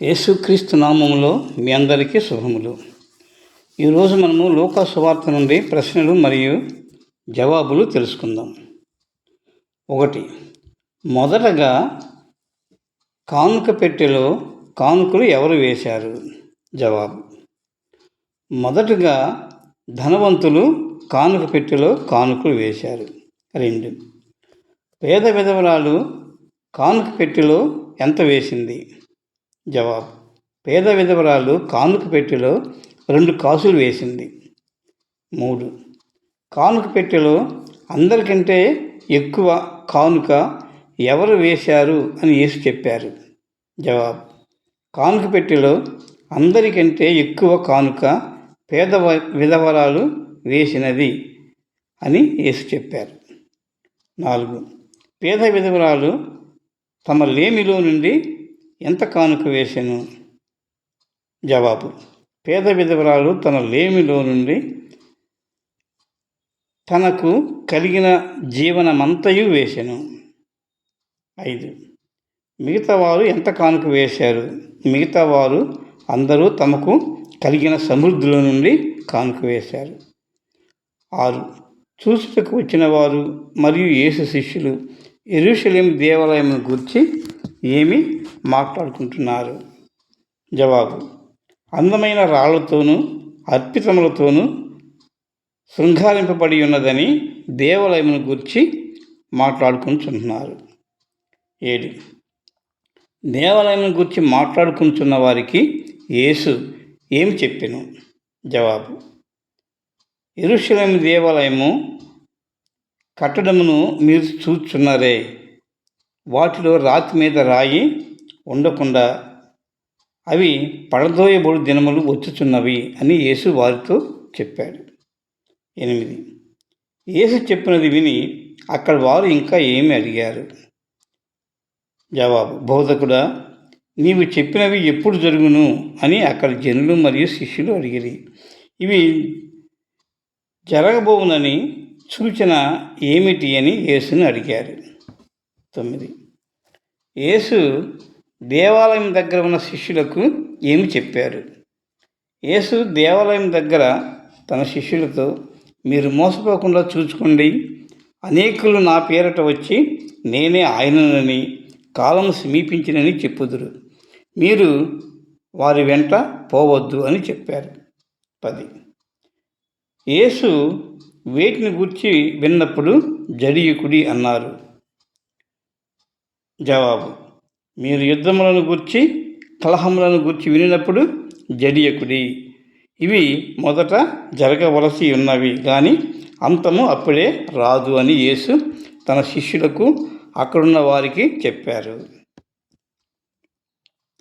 యేసుక్రీస్తు నామములో మీ అందరికీ శుభములు. ఈరోజు మనము లూకా సువార్త నుండి ప్రశ్నలు మరియు జవాబులు తెలుసుకుందాం. 1. మొదటగా కానుక పెట్టెలో కానుకలు ఎవరు వేశారు? జవాబు: మొదటగా ధనవంతులు కానుక పెట్టెలో కానుకలు వేశారు. 2. పేద విధవరాలు కానుక పెట్టెలో ఎంత వేసింది? జవాబు: పేద విధవరాలు కానుక పెట్టెలో 2 కాసులు వేసింది. 3. కానుక పెట్టెలో అందరికంటే ఎక్కువ కానుక ఎవరు వేశారు అని యేసు చెప్పారు? జవాబు: కానుక పెట్టెలో అందరికంటే ఎక్కువ కానుక పేద విధవరాలు వేసినది అని యేసు చెప్పారు. 4. పేద విధవరాలు తమ లేమిలో నుండి ఎంత కానుక వేసెను? జవాబు: పేద విధవరాలు తన లేమిలో నుండి తనకు కలిగిన జీవనమంతయు వేసెను. 5. మిగతా వారు ఎంత కానుక వేశారు? మిగతా వారు అందరూ తమకు కలిగిన సమృద్ధిలో నుండి కానుక వేశారు. 6. చూసుటకు వచ్చిన వారు మరియు యేసు శిష్యులు యెరూషలేము దేవాలయమును గూర్చి ఏమి మాట్లాడుకుంటున్నారు? జవాబు: అందమైన రాళ్లతోనూ అర్పితములతోనూ శృంగారింపబడి ఉన్నదని దేవాలయమును గూర్చి మాట్లాడుకుంటున్నారు. 7. దేవాలయమును గూర్చి మాట్లాడుకుంటున్న వారికి యేసు ఏమి చెప్పెను? జవాబు: యెరూషలేము దేవాలయము కట్టడమును మీరు చూచుచున్నారే, వాటిలో రాతి మీద రాయి ఉండకుండా అవి పడదోయబడు దినములు వచ్చుచున్నవి అని యేసు వారితో చెప్పాడు. 8. యేసు చెప్పినది విని అక్కడ వారు ఇంకా ఏమి అడిగారు? జవాబు: బోధకుడా, నీవు చెప్పినవి ఎప్పుడు జరుగును అని అక్కడ జనులు మరియు శిష్యులు అడిగిరి. ఇవి జరగబోవునని సూచన ఏమిటి అని యేసుని అడిగారు. 9. యేసు దేవాలయం దగ్గర ఉన్న శిష్యులకు ఏమి చెప్పారు? యేసు దేవాలయం దగ్గర తన శిష్యులతో, మీరు మోసపోకుండా చూసుకోండి. అనేకులు నా పేరట వచ్చి నేనే ఆయననని, కాలము సమీపించినని చెప్పుదురు. మీరు వారి వెంట పోవద్దు అని చెప్పారు. 10. యేసు వేటిని గూర్చి విన్నప్పుడు జడియుకుడి అన్నారు? జవాబు: మీరు యుద్ధములను గూర్చి కలహములను గూర్చి వినినప్పుడు జడియకుడి. ఇవి మొదట జరగవలసి ఉన్నవి, కానీ అంతము అప్పుడే రాదు అని యేసు తన శిష్యులకు అక్కడున్న వారికి చెప్పారు.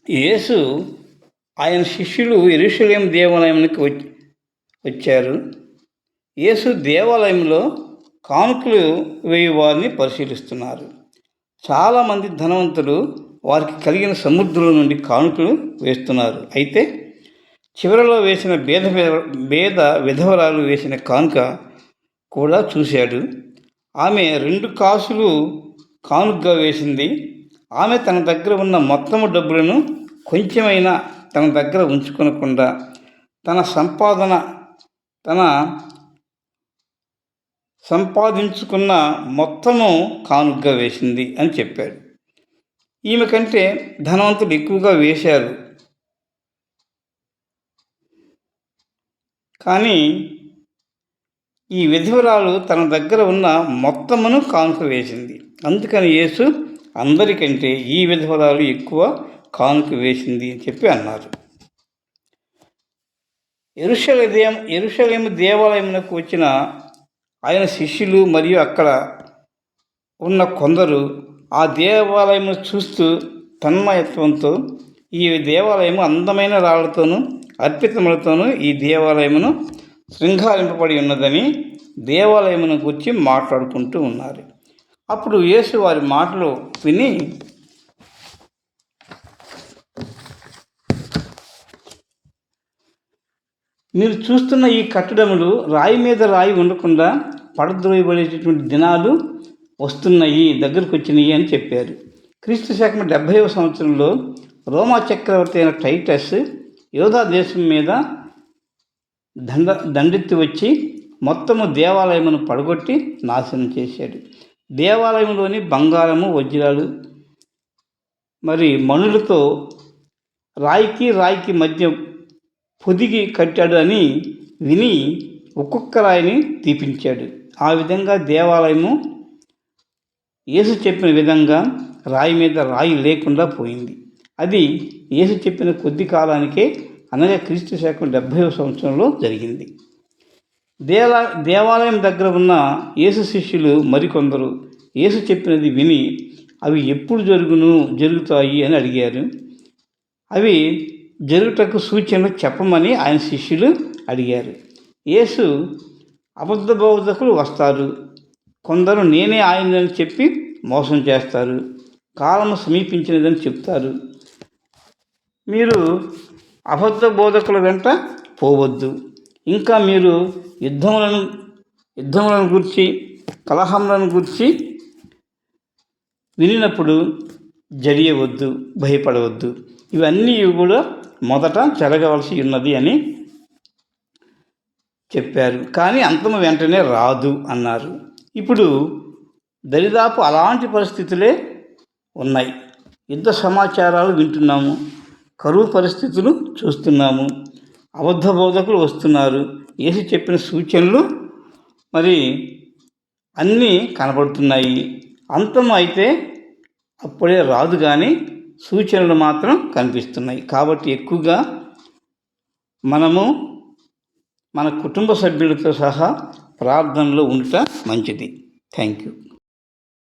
యేసు ఆయన శిష్యులు యెరూషలేము దేవాలయానికి వచ్చారు. యేసు దేవాలయంలో కానుకలు వేయు వారిని పరిశీలిస్తున్నారు. చాలామంది ధనవంతులు వారికి కలిగిన సమృద్ధిలో నుండి కానుకలు వేస్తున్నారు. అయితే చివరిలో వేసిన పేద విధవరాలు వేసిన కానుక కూడా చూశాడు. ఆమె 2 కాసులు కానుకగా వేసింది. ఆమె తన దగ్గర ఉన్న మొత్తము డబ్బులను కొంచెమైనా తన దగ్గర ఉంచుకొనకుండా తన సంపాదించుకున్న మొత్తము కానుకగా వేసింది అని చెప్పాడు. ఈమె కంటే ధనవంతులు ఎక్కువగా వేశారు, కానీ ఈ విధవరాలు తన దగ్గర ఉన్న మొత్తమును కానుక వేసింది. అందుకని యేసు అందరికంటే ఈ విధవరాలు ఎక్కువ కానుక వేసింది అని చెప్పి అన్నారు. యెరూషలేము దేవాలయమునకు వచ్చిన ఆయన శిష్యులు మరియు అక్కడ ఉన్న కొందరు ఆ దేవాలయమును చూస్తూ తన్మయత్వంతో, ఈ దేవాలయము అందమైన రాళ్లతోనూ అర్పితములతోనూ ఈ దేవాలయమును శృంగారింపబడి ఉన్నదని దేవాలయమును గురించి మాట్లాడుకుంటూ ఉన్నారు. అప్పుడు యేసు వారి మాటలు విని, మీరు చూస్తున్న ఈ కట్టడములు రాయి మీద రాయి ఉండకుండా పడద్రోయబడేటటువంటి దినాలు వస్తున్నాయి, దగ్గరకు వచ్చినాయి అని చెప్పారు. క్రీస్తు శకం 70వ సంవత్సరంలో రోమా చక్రవర్తి అయిన టైటస్ యోధా దేశం మీద దండెత్తి వచ్చి మొత్తము దేవాలయమును పడగొట్టి నాశనం చేశాడు. దేవాలయంలోని బంగారము, వజ్రాలు మరి మణులతో రాయికి మధ్య పొదిగి కట్టాడు అని విని ఒక్కొక్క రాయిని తీపించాడు. ఆ విధంగా దేవాలయము యేసు చెప్పిన విధంగా రాయి మీద రాయి లేకుండా పోయింది. అది యేసు చెప్పిన కొద్ది కాలానికే, అనగా క్రీస్తు శకం 70వ సంవత్సరంలో జరిగింది. దేవాలయం దగ్గర ఉన్న యేసు శిష్యులు మరికొందరు యేసు చెప్పినది విని అవి ఎప్పుడు జరుగుతాయి అని అడిగారు. అవి జరుగుటకు సూచనలు చెప్పమని ఆయన శిష్యులు అడిగారు. యేసు అబద్ధ బోధకులు వస్తారు, కొందరు నేనే ఆయనని చెప్పి మోసం చేస్తారు, కాలము సమీపించినదని చెప్తారు. మీరు అబద్ధ బోధకుల వెంట పోవద్దు. ఇంకా మీరు యుద్ధములను గురించి, కలహములను గురించి వినినప్పుడు జడియవద్దు, భయపడవద్దు. ఇవన్నీ కూడా మొదట జరగవలసి ఉన్నది అని చెప్పారు. కానీ అంతము వెంటనే రాదు అన్నారు. ఇప్పుడు దరిదాపు అలాంటి పరిస్థితులే ఉన్నాయి. యుద్ధ సమాచారాలు వింటున్నాము, కరువు పరిస్థితులు చూస్తున్నాము, అబద్ధ బోధకులు వస్తున్నారు. యేసు చెప్పిన సూచనలు మరి అన్నీ కనపడుతున్నాయి. అంతం అయితే అప్పుడే రాదు, కానీ సూచనలు మాత్రం కనిపిస్తున్నాయి. కాబట్టి ఎక్కువగా మనము మన కుటుంబ సభ్యులతో సహా ప్రార్థనలో ఉండటం మంచిది. Thank you.